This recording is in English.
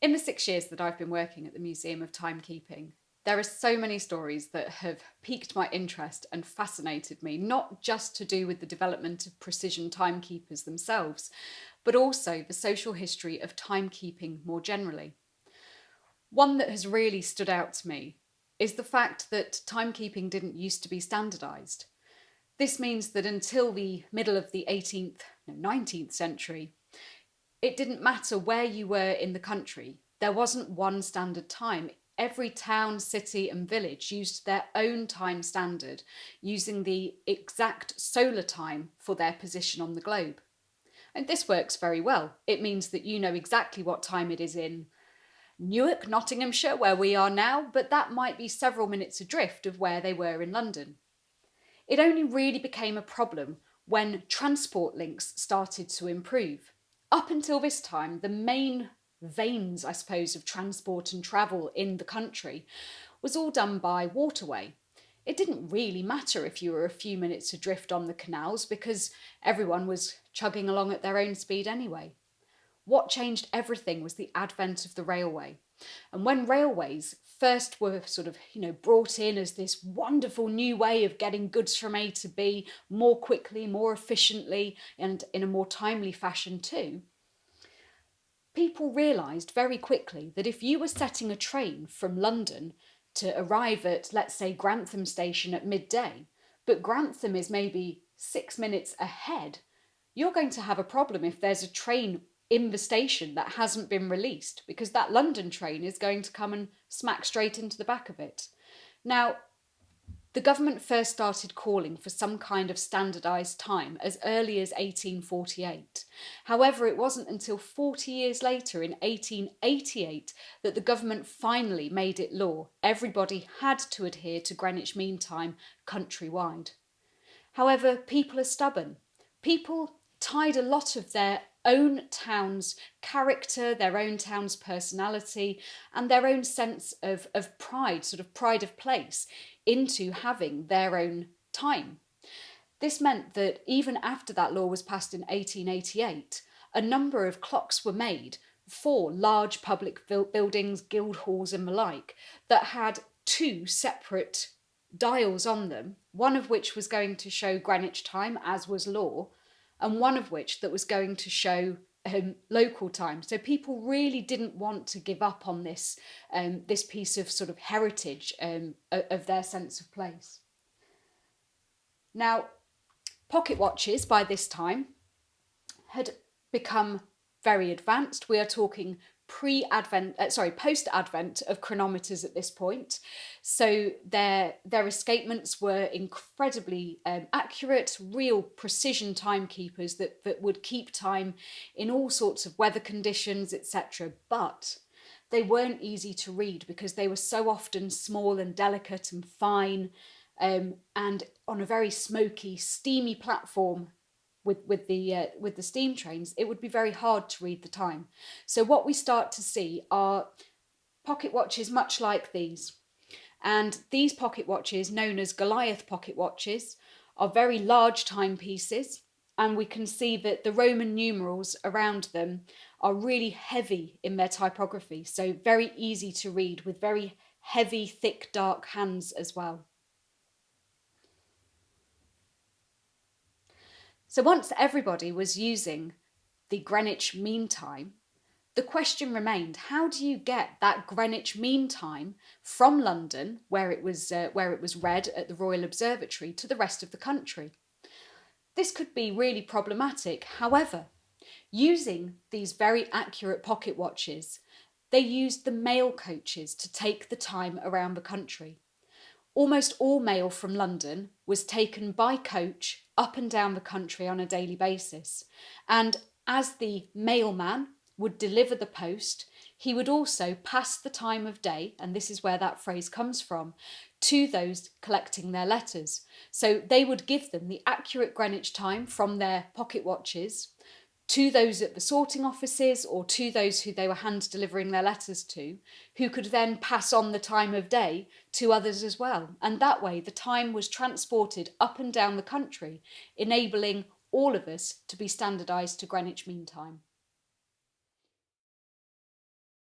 In the 6 years that I've been working at the Museum of Timekeeping, there are so many stories that have piqued my interest and fascinated me, not just to do with the development of precision timekeepers themselves, but also the social history of timekeeping more generally. One that has really stood out to me is the fact that timekeeping didn't used to be standardised. This means that until the middle of the 18th, no, 19th century, it didn't matter where you were in the country. There wasn't one standard time. Every town, city, and village used their own time standard, using the exact solar time for their position on the globe. And this works very well. It means that you know exactly what time it is in Newark, Nottinghamshire, where we are now, but that might be several minutes adrift of where they were in London. It only really became a problem when transport links started to improve. Up until this time, the main veins, I suppose, of transport and travel in the country was all done by waterway. It didn't really matter if you were a few minutes adrift on the canals because everyone was chugging along at their own speed anyway. What changed everything was the advent of the railway. And when railways first were brought in as this wonderful new way of getting goods from A to B more quickly, more efficiently, and in a more timely fashion too, people realised very quickly that if you were setting a train from London to arrive at, let's say, Grantham station at midday, but Grantham is maybe 6 minutes ahead, you're going to have a problem if there's a train in the station that hasn't been released, because that London train is going to come and smack straight into the back of it. Now, the government first started calling for some kind of standardised time as early as 1848. However, it wasn't until 40 years later, in 1888, that the government finally made it law. Everybody had to adhere to Greenwich Mean Time countrywide. However, people are stubborn. People tied a lot of their own town's character, their own town's personality, and their own sense of pride, sort of pride of place, into having their own time. This meant that even after that law was passed in 1888, a number of clocks were made for large public buildings, guild halls, and the like, that had two separate dials on them, one of which was going to show Greenwich time, as was law, and one of which that was going to show local time. So people really didn't want to give up on this piece of sort of heritage of their sense of place. Now, pocket watches by this time had become very advanced. We are talking post-advent of chronometers at this point. So their escapements were incredibly accurate, real precision timekeepers that would keep time in all sorts of weather conditions, etc. But they weren't easy to read because they were so often small and delicate and fine, and on a very smoky, steamy platform with the steam trains, it would be very hard to read the time. So what we start to see are pocket watches much like these. And these pocket watches, known as Goliath pocket watches, are very large timepieces. And we can see that the Roman numerals around them are really heavy in their typography. So very easy to read with very heavy, thick, dark hands as well. So once everybody was using the Greenwich Mean Time, the question remained, how do you get that Greenwich Mean Time from London, where it was read at the Royal Observatory, to the rest of the country? This could be really problematic. However, using these very accurate pocket watches, they used the mail coaches to take the time around the country. Almost all mail from London was taken by coach up and down the country on a daily basis. And as the mailman would deliver the post, he would also pass the time of day, and this is where that phrase comes from, to those collecting their letters. So they would give them the accurate Greenwich time from their pocket watches to those at the sorting offices or to those who they were hand delivering their letters to, who could then pass on the time of day to others as well. And that way the time was transported up and down the country, enabling all of us to be standardised to Greenwich Mean Time.